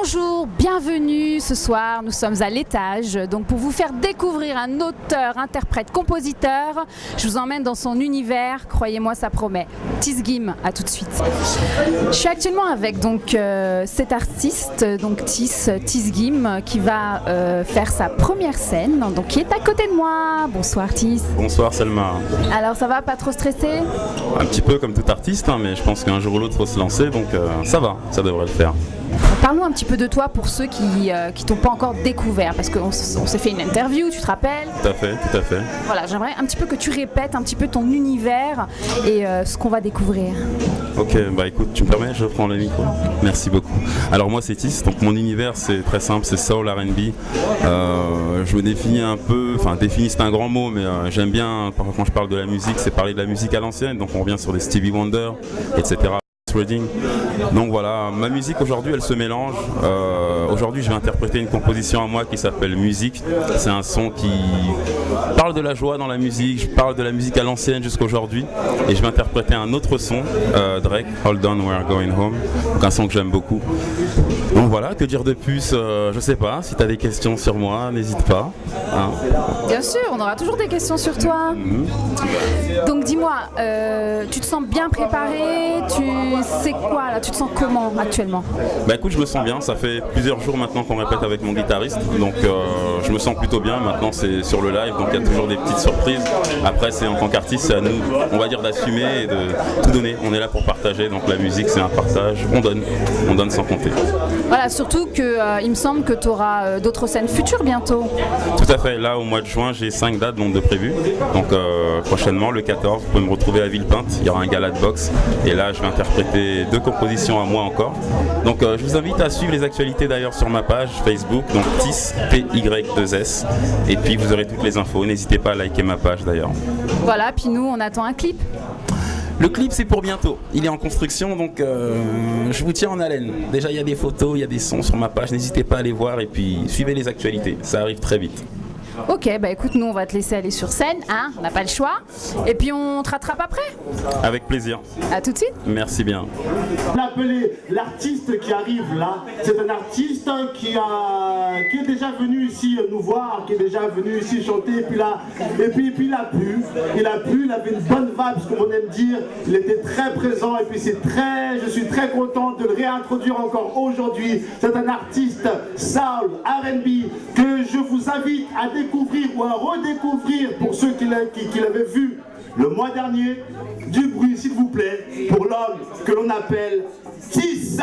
Bonjour, bienvenue ce soir, nous sommes à l'étage, donc pour vous faire découvrir un auteur, interprète, compositeur, je vous emmène dans son univers, croyez-moi ça promet. Tisgim, à tout de suite. Je suis actuellement avec donc cet artiste, donc Tisgim, qui va faire sa première scène, donc qui est à côté de moi. Bonsoir Tis. Bonsoir Selma. Alors ça va, pas trop stressé? Un petit peu comme tout artiste, hein, mais je pense qu'un jour ou l'autre faut se lancer, donc ça va, ça devrait le faire. Parlons un petit peu de toi pour ceux qui t'ont pas encore découvert, parce qu'on s'est fait une interview, tu te rappelles? Tout à fait, tout à fait. Voilà, j'aimerais un petit peu que tu répètes un petit peu ton univers et ce qu'on va découvrir. Ok, bah écoute, tu me permets, je prends le micro. Merci beaucoup. Alors moi c'est Tis, donc mon univers c'est très simple, c'est soul R&B. Je me définis un peu, enfin définis c'est un grand mot, mais j'aime bien, quand je parle de la musique, c'est parler de la musique à l'ancienne, donc on revient sur des Stevie Wonder, etc. Reading. Donc voilà, ma musique aujourd'hui elle se mélange. Aujourd'hui je vais interpréter une composition à moi qui s'appelle Musique. C'est un son qui parle de la joie dans la musique, je parle de la musique à l'ancienne jusqu'à aujourd'hui. Et je vais interpréter un autre son, Drake, Hold On We're Going Home. Donc un son que j'aime beaucoup. Donc voilà, que dire de plus, je sais pas, si tu as des questions sur moi, n'hésite pas. Hein. Bien sûr, on aura toujours des questions sur toi. Donc dis-moi, tu te sens bien préparé? C'est quoi là? Tu te sens comment actuellement? Bah écoute, je me sens bien, ça fait plusieurs jours maintenant qu'on répète avec mon guitariste, donc je me sens plutôt bien. Maintenant c'est sur le live, donc il y a toujours des petites surprises. Après c'est en tant qu'artiste, c'est à nous, on va dire, d'assumer et de tout donner. On est là pour partager, donc la musique c'est un partage, on donne sans compter. Voilà, surtout que il me semble que tu auras d'autres scènes futures bientôt. Tout à fait, là au mois de juin j'ai 5 dates donc, de prévues, donc prochainement le 14 vous pouvez me retrouver à Villepinte, il y aura un gala de boxe et là je vais interpréter 2 compositions à moi encore. Donc je vous invite à suivre les actualités d'ailleurs sur ma page Facebook, donc Tis, T-Y-2-S, et puis vous aurez toutes les infos, n'hésitez pas à liker ma page d'ailleurs. Voilà, puis nous on attend un clip. Le clip c'est pour bientôt, il est en construction donc je vous tiens en haleine. Déjà il y a des photos, il y a des sons sur ma page, n'hésitez pas à les voir et puis suivez les actualités, ça arrive très vite. Ok, bah écoute, nous on va te laisser aller sur scène, hein, on n'a pas le choix. Et puis on te rattrape après. Avec plaisir. À tout de suite. Merci bien. L'appeler l'artiste qui arrive là, c'est un artiste qui est déjà venu ici nous voir, qui est déjà venu ici chanter, et puis il a plu, il avait une bonne vibe, parce qu'on aime dire, il était très présent, et puis je suis très content de le réintroduire encore aujourd'hui. C'est un artiste soul, R&B, que je vous invite à découvrir ou à redécouvrir pour ceux qui l'avaient vu le mois dernier. Du bruit s'il vous plaît pour l'homme que l'on appelle Tis.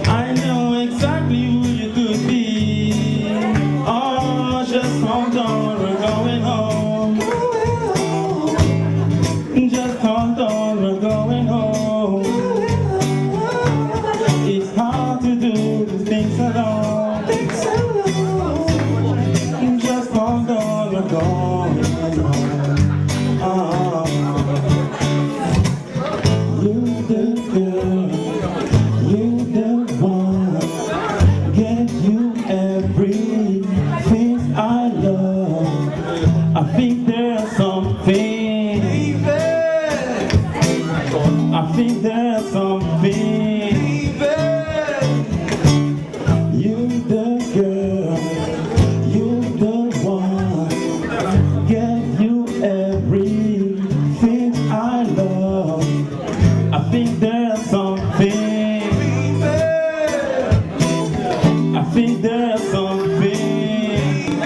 I know exactly who you could be. going on. You the girl, you the one, get you everything I love. I think there's something, I think there's something. You the girl, you the one, get you everything I love. I think there's something, I think there's something,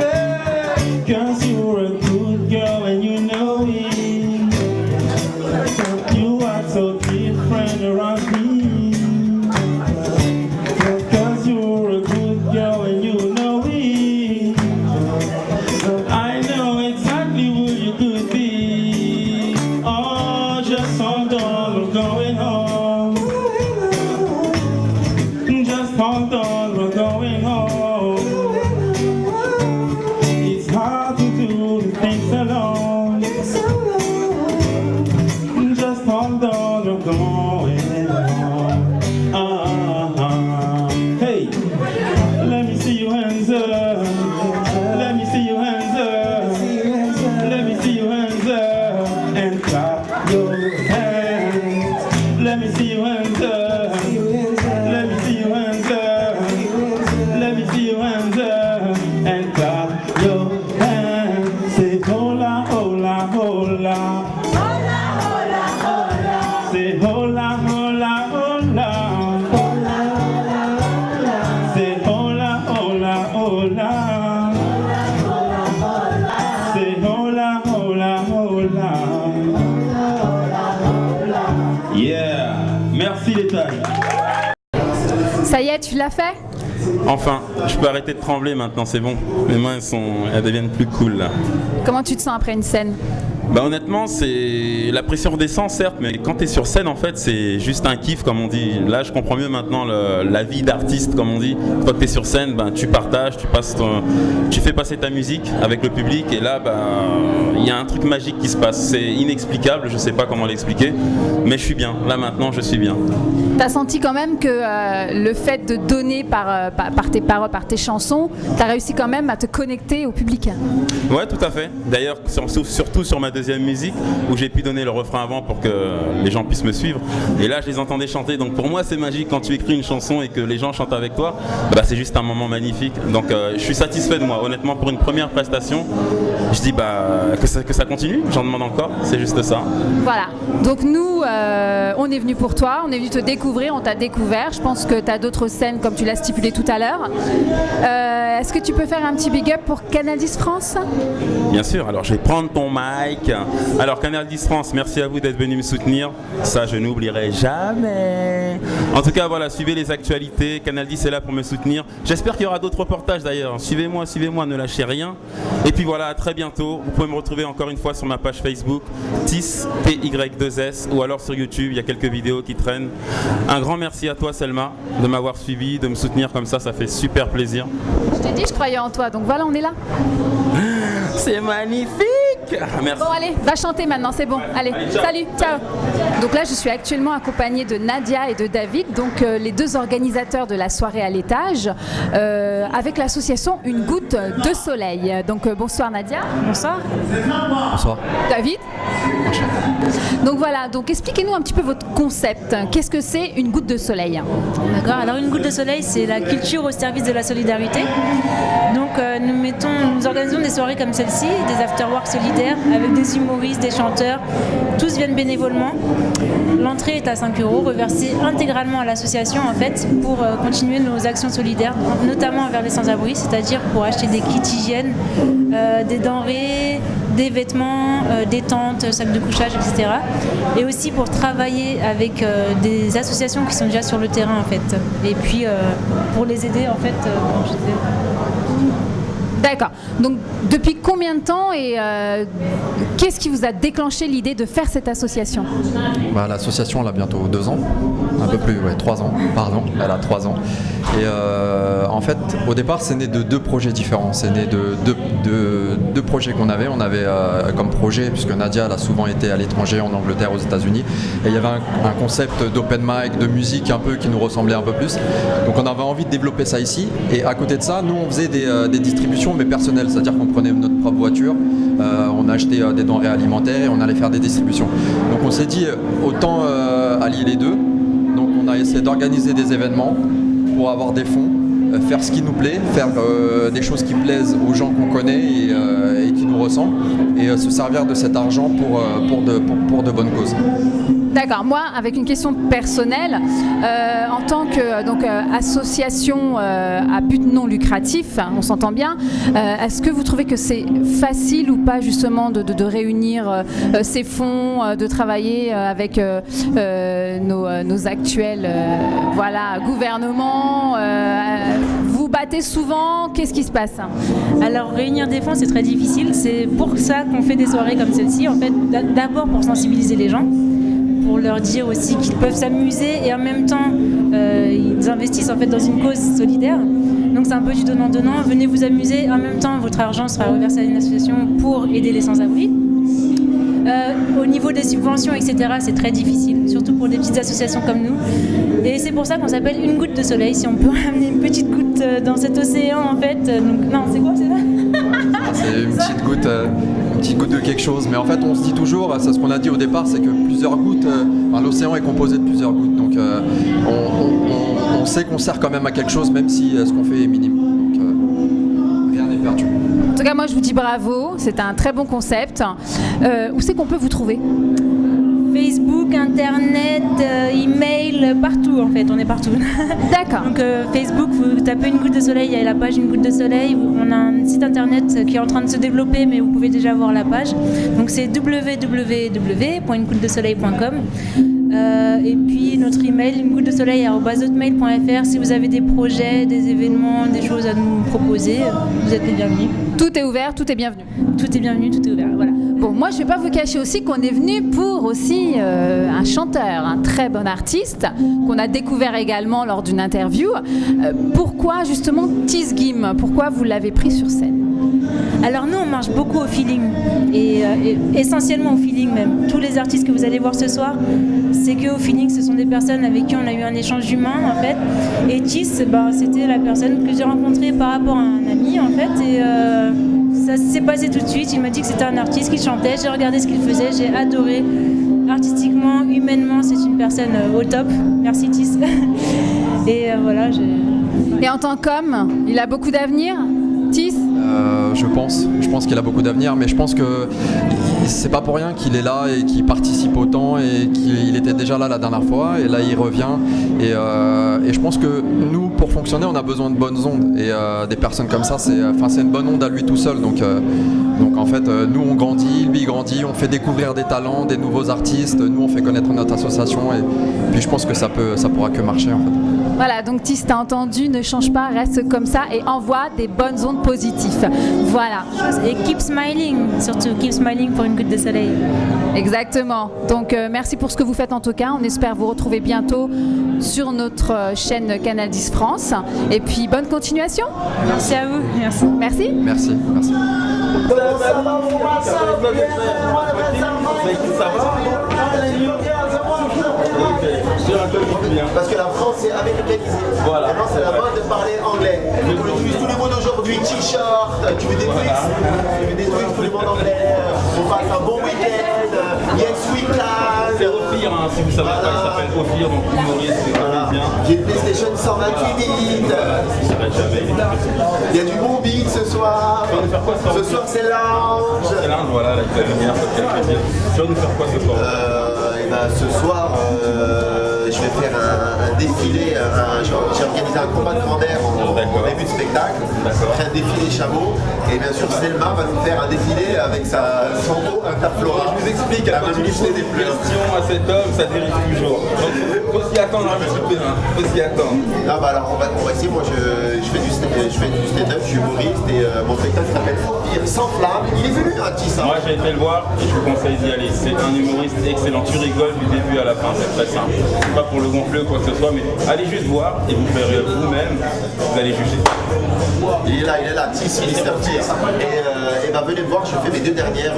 'cause you're a good girl and you know it. You are so different around me, 'cause you're a good girl and you know it. I know exactly who you could be. Oh, just hold on, we're going home. Just hold on, we're going home. It's hard to do things alone. Just hold on, we're going home. Hey, let me see your hands up. Let me see your hands up. Let me see your hands up and clap your hands. Let me see your hands up. Let me see your hands up. Let me see your hands up and clap your hands. Say hola, hola, hola. Say hola, hola, hola. Say hola, hola, hola. Say hola, hola, hola. Yeah, merci les tailles. Ça y est, tu l'as fait? Enfin, je peux arrêter de trembler maintenant, c'est bon. Mes mains, elles deviennent plus cool là. Comment tu te sens après une scène? Bah honnêtement, c'est la pression redescend certes, mais quand t'es sur scène en fait, c'est juste un kiff comme on dit. Là, je comprends mieux maintenant la vie d'artiste comme on dit. Quand t'es sur scène, ben tu partages, tu fais passer ta musique avec le public et là, il y a un truc magique qui se passe. C'est inexplicable, je sais pas comment l'expliquer, mais je suis bien. Là maintenant, je suis bien. T'as senti quand même que le fait de donner par tes paroles, par tes chansons, t'as réussi quand même à te connecter au public. Ouais, tout à fait. D'ailleurs, surtout sur ma deuxième musique, où j'ai pu donner le refrain avant pour que les gens puissent me suivre. Et là, je les entendais chanter. Donc pour moi, c'est magique quand tu écris une chanson et que les gens chantent avec toi. Bah, c'est juste un moment magnifique. Donc je suis satisfait de moi. Honnêtement, pour une première prestation, je dis que ça continue. J'en demande encore. C'est juste ça. Voilà. Donc nous, on est venu pour toi. On est venu te découvrir. On t'a découvert. Je pense que tu as d'autres scènes, comme tu l'as stipulé tout à l'heure. Est-ce que tu peux faire un petit big up pour Canal 10 France? Bien sûr. Alors je vais prendre ton mic. Alors Canal 10 France, merci à vous d'être venu me soutenir. Ça, je n'oublierai jamais. En tout cas, voilà, suivez les actualités. Canal 10 est là pour me soutenir. J'espère qu'il y aura d'autres reportages d'ailleurs. Suivez-moi, ne lâchez rien. Et puis voilà, à très bientôt. Vous pouvez me retrouver encore une fois sur ma page Facebook, TIS, TY2S, ou alors sur YouTube. Il y a quelques vidéos qui traînent. Un grand merci à toi, Selma, de m'avoir suivi, de me soutenir comme ça fait super plaisir. Je t'ai dit, je croyais en toi. Donc voilà, on est là. C'est magnifique. Merci. Bon allez, va chanter maintenant, c'est bon. Allez, salut, ciao. Donc là, je suis actuellement accompagnée de Nadia et de David, donc les deux organisateurs de la soirée à l'étage, avec l'association Une Goutte de Soleil. Donc bonsoir Nadia. Bonsoir. Bonsoir. David. Donc voilà, donc expliquez-nous un petit peu votre concept. Qu'est-ce que c'est Une Goutte de Soleil? D'accord, alors Une Goutte de Soleil, c'est la culture au service de la solidarité. Donc nous organisons des soirées comme celle-ci, des afterworks solidaires avec des humoristes, des chanteurs. Tous viennent bénévolement. L'entrée est à 5 €, reversée intégralement à l'association en fait pour continuer nos actions solidaires, notamment envers les sans-abri, c'est-à-dire pour acheter des kits hygiène, des denrées, des vêtements, des tentes, sacs de couchage, etc. Et aussi pour travailler avec des associations qui sont déjà sur le terrain en fait. Et puis pour les aider en fait, comme je disais. D'accord. Donc depuis combien de temps et qu'est-ce qui vous a déclenché l'idée de faire cette association? L'association elle a bientôt 2 ans, un peu plus, 3 ans, pardon, elle a 3 ans. Et en fait, au départ, c'est né de 2 projets différents. C'est né de deux projets qu'on avait. On avait comme projet, puisque Nadia elle a souvent été à l'étranger, en Angleterre, aux États-Unis, et il y avait un concept d'open mic, de musique un peu qui nous ressemblait un peu plus. Donc on avait envie de développer ça ici. Et à côté de ça, nous on faisait des distributions mais personnelles, c'est-à-dire qu'on prenait notre propre voiture, on achetait des denrées alimentaires et on allait faire des distributions. Donc on s'est dit autant allier les deux. Donc on a essayé d'organiser des événements pour avoir des fonds, faire ce qui nous plaît, faire des choses qui plaisent aux gens qu'on connaît et qui nous ressemblent, et se servir de cet argent pour de bonnes causes. D'accord, moi avec une question personnelle, en tant que association à but non lucratif, on s'entend bien, est-ce que vous trouvez que c'est facile ou pas justement de réunir ces fonds, de travailler avec nos actuels gouvernements, vous battez souvent, qu'est-ce qui se passe? Alors réunir des fonds c'est très difficile, c'est pour ça qu'on fait des soirées comme celle-ci, en fait d'abord pour sensibiliser les gens, pour leur dire aussi qu'ils peuvent s'amuser et en même temps ils investissent en fait dans une cause solidaire. Donc c'est un peu du donnant-donnant, venez vous amuser, en même temps votre argent sera reversé à une association pour aider les sans-abri. Au niveau des subventions, etc., c'est très difficile, surtout pour des petites associations comme nous. Et c'est pour ça qu'on s'appelle Une Goutte de Soleil, si on peut ramener une petite goutte dans cet océan en fait. Donc, non, c'est quoi, c'est là? C'est une petite goutte de quelque chose, mais en fait on se dit toujours, c'est ce qu'on a dit au départ, c'est que plusieurs gouttes, l'océan est composé de plusieurs gouttes, donc on sait qu'on sert quand même à quelque chose, même si ce qu'on fait est minime, donc rien n'est perdu. En tout cas, moi je vous dis bravo, c'est un très bon concept. Où c'est qu'on peut vous trouver? Facebook, Internet, email, partout en fait, on est partout. D'accord. Donc Facebook, vous tapez Une Goutte de Soleil, il y a la page Une Goutte de Soleil. On a un site internet qui est en train de se développer, mais vous pouvez déjà voir la page. Donc c'est www.unegouttesdesoleil.com. Et puis notre email, unegouttesdesoleil@hotmail.fr. Si vous avez des projets, des événements, des choses à nous proposer, vous êtes les bienvenus. Tout est ouvert, tout est bienvenu. Tout est bienvenu, tout est ouvert, voilà. Bon, moi je ne vais pas vous cacher aussi qu'on est venu pour aussi un chanteur, un très bon artiste, qu'on a découvert également lors d'une interview. Pourquoi justement Tizgim? Pourquoi vous l'avez pris sur scène? Alors nous on marche beaucoup au feeling et essentiellement au feeling même. Tous les artistes que vous allez voir ce soir, c'est que au feeling, ce sont des personnes avec qui on a eu un échange humain en fait. Et Tis, c'était la personne que j'ai rencontrée par rapport à un ami en fait, et ça s'est passé tout de suite. Il m'a dit que c'était un artiste qui chantait, j'ai regardé ce qu'il faisait, j'ai adoré. Artistiquement, humainement, c'est une personne au top. Merci Tis. Et voilà. Et en tant qu'homme, il a beaucoup d'avenir, Tis? Je pense qu'il a beaucoup d'avenir, mais je pense que c'est pas pour rien qu'il est là et qu'il participe autant, et qu'il était déjà là la dernière fois et là il revient, et je pense que nous, pour fonctionner, on a besoin de bonnes ondes, et des personnes comme ça, c'est une bonne onde à lui tout seul, donc en fait nous on grandit, lui il grandit, on fait découvrir des talents, des nouveaux artistes, nous on fait connaître notre association, et puis je pense que ça pourra que marcher en fait. Voilà, donc Tis, t'as entendu, ne change pas, reste comme ça et envoie des bonnes ondes positives. Voilà. Et keep smiling, surtout keep smiling pour Une Goutte de Soleil. Exactement. Donc merci pour ce que vous faites en tout cas. On espère vous retrouver bientôt sur notre chaîne Canal 10 France. Et puis bonne continuation. Merci à vous. Merci. Merci. Merci. Parce que la France est américanisée. Voilà. Maintenant c'est la mode de parler anglais. On utilise tous les mots d'aujourd'hui, t-shirt, tu veux des trucs pour les mots anglais. On passe un bon week-end, yes we can. C'est Ophir, si vous savez pas, il s'appelle Ophir, donc humoriste, c'est comédien. J'ai une PlayStation 128 bits. Il y a du bon beat ce soir. Ce soir c'est lounge. C'est lounge, voilà, avec la lumière, ça fait plaisir. Tu vas nous faire quoi ce soir? Ce soir, je vais faire un défilé, j'ai organisé un combat de grandeur en début de spectacle, après un défilé chameau, et bien sûr Selma va nous faire un défilé avec son eau Interflora. Je vous explique, à la question à cet homme, ça dérive toujours. Donc faut s'y attendre, faut s'y attendre. Ah bah alors on va essayer, moi je fais du stand-up, je suis humoriste, et mon spectacle s'appelle Ophir sans flamme. Il est venu un petit ça. Moi j'ai été le voir et je vous conseille d'y aller, c'est un humoriste excellent, tu rigoles du début à la fin, c'est très simple. pas pour le gonfler ou quoi que ce soit, mais allez juste voir et vous ferez vous-même, vous allez juger. Il est là, Tis, Mister Tis. Et bah venez me voir, je fais mes deux dernières,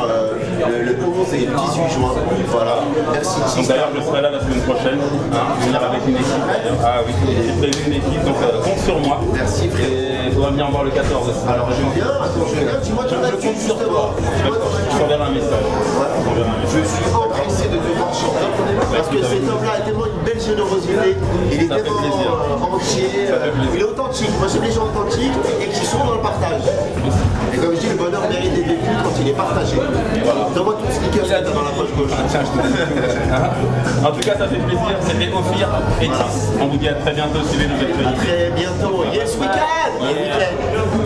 le 11 et le 18 juin. Voilà, merci Tis. Donc d'ailleurs je serai là la semaine prochaine, je venir avec une équipe d'ailleurs. Ah oui, j'ai prévu une équipe, donc compte sur moi. Merci frère. Et il faudra venir voir le 14 aussi. Alors je viens, dis-moi ton actu justement. Je t'enverrai un message. Je suis empressé de te voir chanter parce que cet homme-là a tellement une belle générosité, il est tellement entier, il est authentique. Moi j'aime les gens authentiques et qui sont dans le partage. Et comme je dis, le bonheur mérite des vécus quand il est partagé. Donne-moi tout ce qui est dans la poche gauche. Tiens, je te dis. En tout cas, ça fait plaisir. C'était Ophir et Tis. On vous dit à très bientôt. Suivez nos actualités. À très bientôt. Yes, we can!